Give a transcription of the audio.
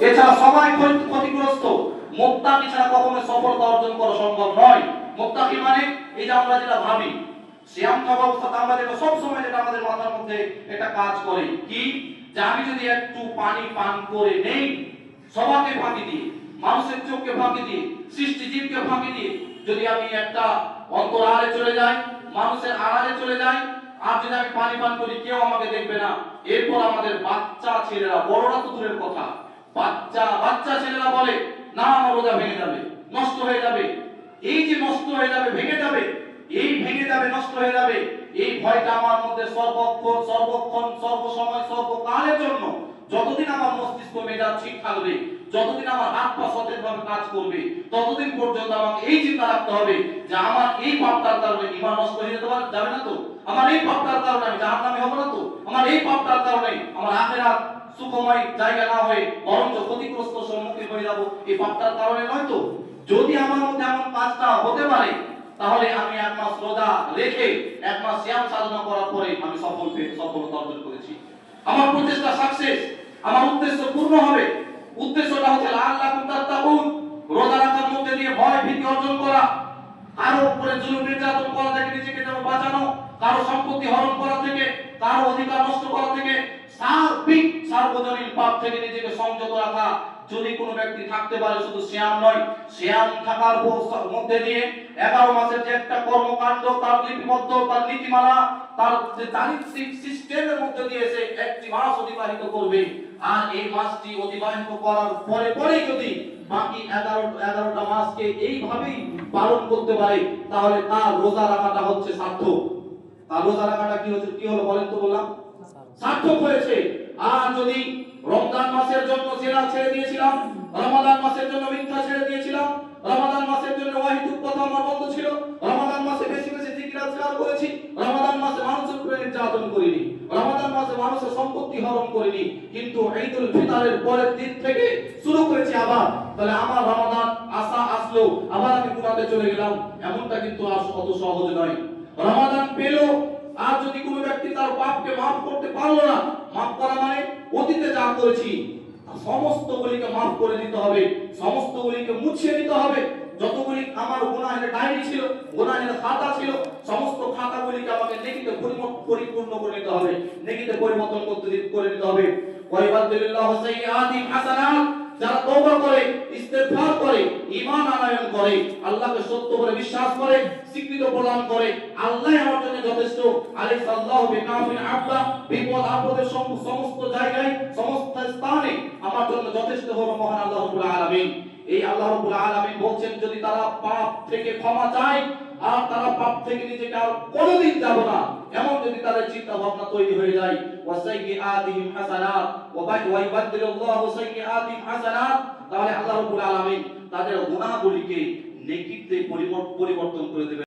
এছাড়া সবাই ক্ষতিগ্রস্ত। মুত্তাকি ছাড়া কখনো সফলতা অর্জন করা সম্ভব নয়। মুত্তাকি মানে এই যে আমরা যেটা ভাবি সিয়াম থাকা অবস্থাতে আমরা যেটা সব সময় যেটা আমাদের মাথার মধ্যে এটা কাজ করে কি, যে আমি যদি একটু পানি পান করে নেই, সবাইকে ফাঁকি দিয়ে, মানুষের চোখকে ফাঁকি দিয়ে, সৃষ্টিজীবকে ফাঁকি দিয়ে যদি আমি একটা অন্তরালে চলে যাই, মানুষের আড়ালে চলে যাই, আর যদি আমি পানি পান করি, কেউ আমাকে দেখবে না। এরপর আমাদের বাচ্চা ছেলেরা, বড়রা তো দূরের কথা, বাচ্চা ছেলেরা বলে না আমার রোজা ভেঙে যাবে, নষ্ট হয়ে যাবে। এই যে নষ্ট হয়ে যাবে, ভেঙে যাবে, এই ভেঙে যাবে, নষ্ট হয়ে যাবে, এই ভয়টা আমার মধ্যে সর্বক্ষণ সর্বসময় সর্বকালের জন্য, যতদিন আমার মস্তিষ্ক মেজাজ ঠিক থাকবে, যতদিন আমার হাত পা সতেজভাবে কাজ করবে, ততদিন পর্যন্ত আমাকে এই চিন্তা রাখতে হবে যে আমার এই পাপটার কারণে ঈমান নষ্ট হয়ে যেতে যাবে না তো, আমার এই পাপটার কারণে আমি জাহান্নামে হব না তো, আমার এই পাপটার কারণে আমার আখিরাত সুখময় জায়গা না হয়ে বরঞ্চ ক্ষতিগ্রস্ত সম্মুখীন হয়ে যাব এই পাপটার কারণে নয় তো। যদি আমার মধ্যে এমন কাজটা হতে পারে, তাহলে আমি এক মাস রোজা রেখে এক মাস সিয়াম সাধনা করার পরে আমি সফলতা অর্জন করেছি। আমার প্রচেষ্টা সাকসেস, আমার উদ্দেশ্য পূর্ণ হবে। উদ্দেশ্যটা হচ্ছে লাআল্লাকুম তাত্তাকুন, রোজা রাখার মধ্যে দিয়ে ভয় ভীতি অর্জন করা, কারো উপরে জুলুম নির্যাতন করা থেকে নিজেকে যেন বাঁচানো, কারো সম্পত্তি হরণ করা থেকে, কারো অধিকার নষ্ট করা থেকে, সার্বজনীন পাপ থেকে নিজেকে সংযত রাখা। যদি কোনো ব্যক্তি থাকতে পারে, শুধু সিয়াম নয়, সিয়াম থাকার মধ্যে দিয়ে 11 মাসের যে একটা কর্মকাণ্ড, তার লিপিবদ্ধ, তার নীতিমালা, তার যে চারিত্রিক সিস্টেমের মধ্যে দিয়ে সে একটি মাস অতিবাহিত করবে, আর এই মাসটি অতিবাহিত করার পরে যদি বাকি 11টা মাসকে এইভাবেই পালন করতে পারে, তাহলে তার রোজা রাখাটা হচ্ছে সার্থক। তার রোজা রাখাটা কি হলো বলেন তো, বললাম সার্থক হয়েছে। আর যদি রমজান মাসের জন্য জেনা ছেড়ে দিয়েছিলাম, রমাদান মাসের জন্য মিথ্যা ছেড়ে দিয়েছিলাম, রমাদান মাসের জন্য ওয়াহিদুক কথা আমার বন্ধ ছিল, রমাদান মাসে বেশি বেশি জিকির আজকার করেছি, রমাদান মাসে মানুষের উপরে নির্যাতন করিনি, রমাদান মাসে মানুষের সম্পত্তি হরণ করিনি, কিন্তু ঈদুল ফিতরের পরের দিন থেকে শুরু করেছি আবার, তাহলে আমার রমাদান আসলো আবার আমি গুনাহে চলে গেলাম, এমনটা কিন্তু অত সহজ নয়। রমাদান পেলো, আর যদি কোনো ব্যক্তি তার পাপকে মাফ করতে পারলো না, মাফ করা মানে অতীতে যা করেছি সমস্তগুলিকে মাফ করে দিতে হবে, সমস্তগুলিকে মুছিয়ে দিতে হবে। যতগুলি আমার গুনাহের ডায়েরি ছিল, গুনাহের খাতা ছিল, সমস্ত খাতাগুলিকে আমাকে নেকিতে পরিপূর্ণ করে নিতে হবে, নেকিতে পরিবর্তন করে নিতে হবে। ওয়াইবাদুলিল্লাহু সাইয়্যাতিহিম হাসানাত, যারা তওবা করে, ইস্তেগফার করে, ঈমান আনয়ন করে, আল্লাহকে সত্য বলে বিশ্বাস করে, স্বীকৃতি প্রদান করে, আল্লাহই আমার জন্য যথেষ্ট, আলাইহিসসাল্লাহু বিকাফিন আবদা, বিপদ আপদের সমস্ত জায়গায়, সমস্ত স্থানে আমার জন্য যথেষ্ট হলো মহান আল্লাহ রাব্বুল আলামিন। এই আল্লাহ রাব্বুল আলামিন বলছেন, যদি তারা পাপ থেকে ক্ষমা চায়, আর তারা পাপ থেকে নিজেকে আর কোনোদিন যাব না, এমন যদি তাদের চিন্তা ভাবনা তৈরি হয়ে যায়, ওয়াসাইয়্যাতিহিম হাসানাত ওয়া ইউবাদদিলুল্লাহু সাইয়্যাতিহিম হাসানাত, তাহলে আল্লাহ রাব্বুল আলামিন তাদের গুনাহগুলিকে নেকিতে পরিবর্তন করে দেবেন।